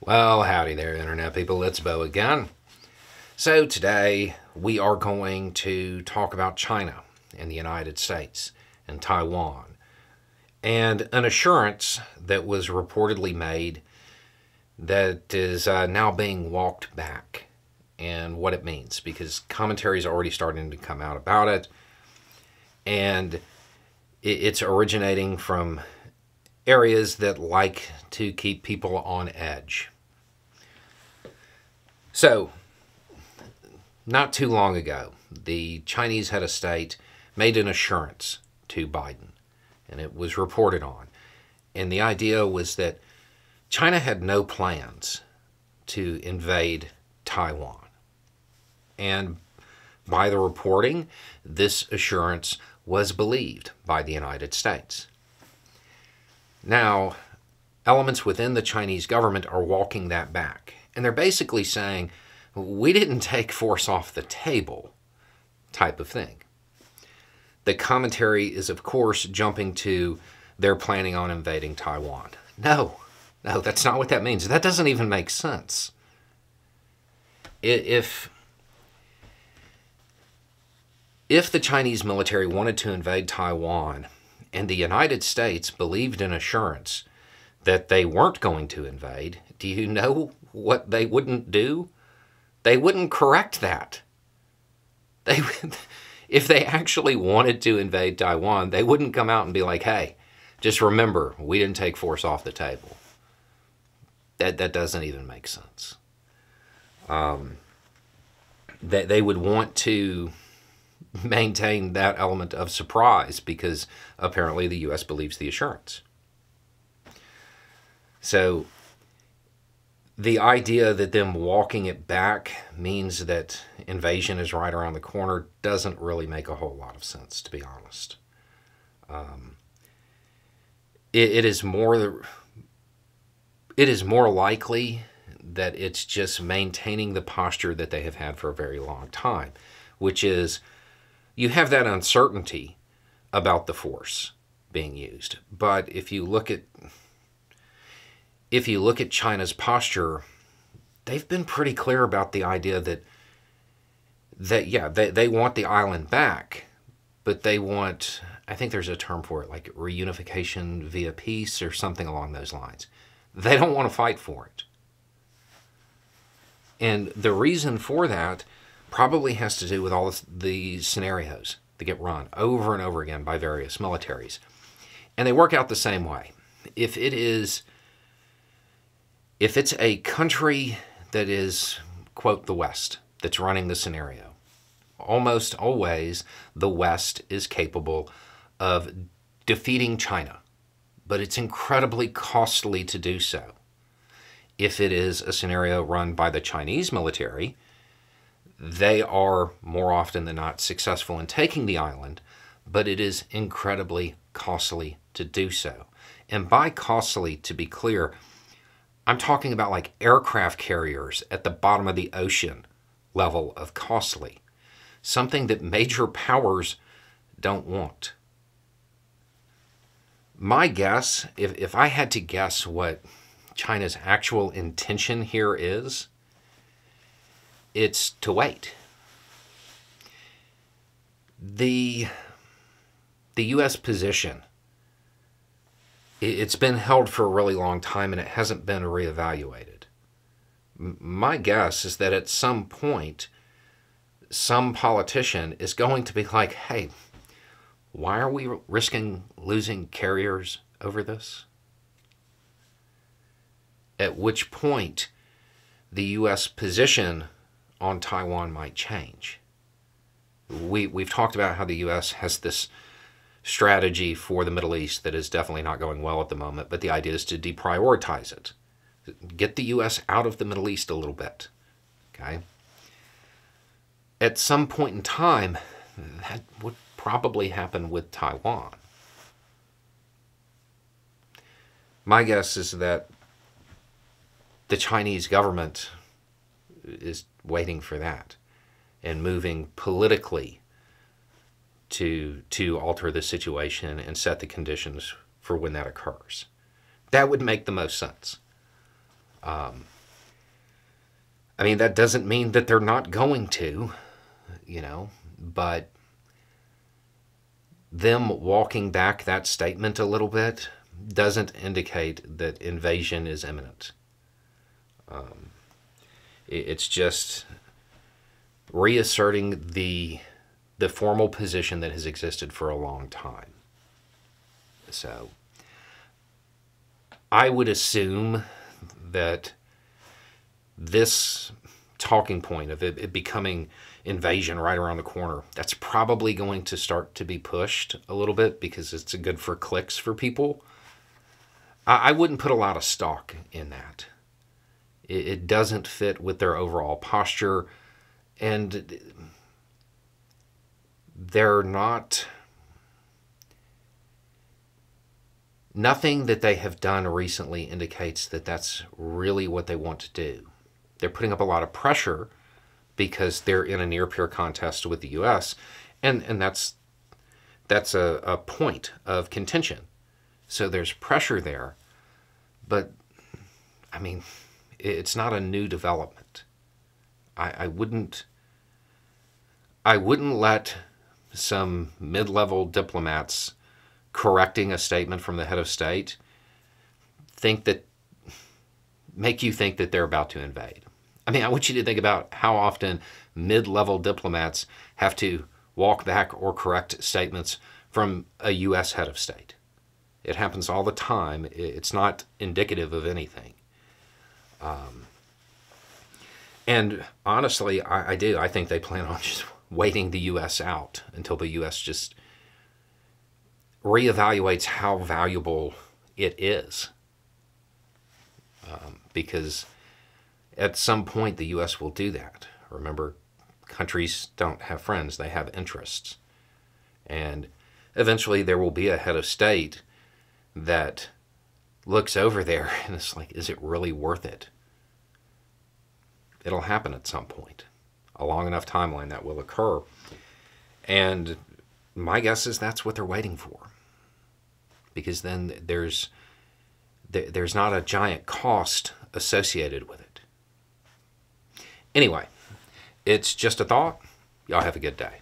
Well, howdy there, Internet people. It's Bo again. So, today we are going to talk about China and the United States and Taiwan and an assurance that was reportedly made that is now being walked back and what it means, because commentary is already starting to come out about it, and it's originating from areas that like to keep people on edge. So, not too long ago, the Chinese head of state made an assurance to Biden, and it was reported on. And the idea was that China had no plans to invade Taiwan. And by the reporting, this assurance was believed by the United States. Now, elements within the Chinese government are walking that back. And they're basically saying, we didn't take force off the table, type of thing. The commentary is, of course, jumping to they're planning on invading Taiwan. No, that's not what that means. That doesn't even make sense. If the Chinese military wanted to invade Taiwan and the United States believed in assurance that they weren't going to invade, do you know what they wouldn't do? They wouldn't correct that. If they actually wanted to invade Taiwan, they wouldn't come out and be like, hey, just remember, we didn't take force off the table. That doesn't even make sense. They would want to maintain that element of surprise because apparently the U.S. believes the assurance. So the idea that them walking it back means that invasion is right around the corner doesn't really make a whole lot of sense, to be honest. It is more likely that it's just maintaining the posture that they have had for a very long time, which is you have that uncertainty about the force being used. But if you look at China's posture, they've been pretty clear about the idea that they want the island back, but they want, I think there's a term for it, like reunification via peace or something along those lines. They don't want to fight for it. And the reason for that probably has to do with all the scenarios that get run over and over again by various militaries. And they work out the same way. If it's a country that is, quote, the West, that's running the scenario, almost always the West is capable of defeating China, but it's incredibly costly to do so. If it is a scenario run by the Chinese military, they are more often than not successful in taking the island, but it is incredibly costly to do so. And by costly, to be clear, I'm talking about like aircraft carriers at the bottom of the ocean level of costly. Something that major powers don't want. My guess, if I had to guess what China's actual intention here is, it's to wait. The U.S. position, it's been held for a really long time and it hasn't been reevaluated. My guess is that at some point, some politician is going to be like, hey, why are we risking losing carriers over this? At which point, the U.S. position on Taiwan might change. We've talked about how the U.S. has this strategy for the Middle East that is definitely not going well at the moment, but the idea is to deprioritize it. Get the U.S. out of the Middle East a little bit. Okay? At some point in time, that would probably happen with Taiwan. My guess is that the Chinese government is waiting for that and moving politically to alter the situation and set the conditions for when that occurs. That would make the most sense. I mean, that doesn't mean that they're not going to, you know, but them walking back that statement a little bit doesn't indicate that invasion is imminent. It's just reasserting the formal position that has existed for a long time. So I would assume that this talking point of it becoming invasion right around the corner, that's probably going to start to be pushed a little bit because it's good for clicks for people. I wouldn't put a lot of stock in that. It doesn't fit with their overall posture, and they're not... Nothing that they have done recently indicates that that's really what they want to do. They're putting up a lot of pressure because they're in a near-peer contest with the U.S., and that's a point of contention. So there's pressure there, but, I mean, it's not a new development. I wouldn't let some mid-level diplomats correcting a statement from the head of state make you think that they're about to invade. I mean, I want you to think about how often mid-level diplomats have to walk back or correct statements from a U.S. head of state. It happens all the time. It's not indicative of anything. And honestly, I do. I think they plan on just waiting the U.S. out until the U.S. just reevaluates how valuable it is. Because at some point the U.S. will do that. Remember, countries don't have friends, they have interests. And eventually there will be a head of state that looks over there and it's like, is it really worth it? It'll happen at some point. A long enough timeline that will occur. And my guess is that's what they're waiting for. Because then there's not a giant cost associated with it. Anyway, it's just a thought. Y'all have a good day.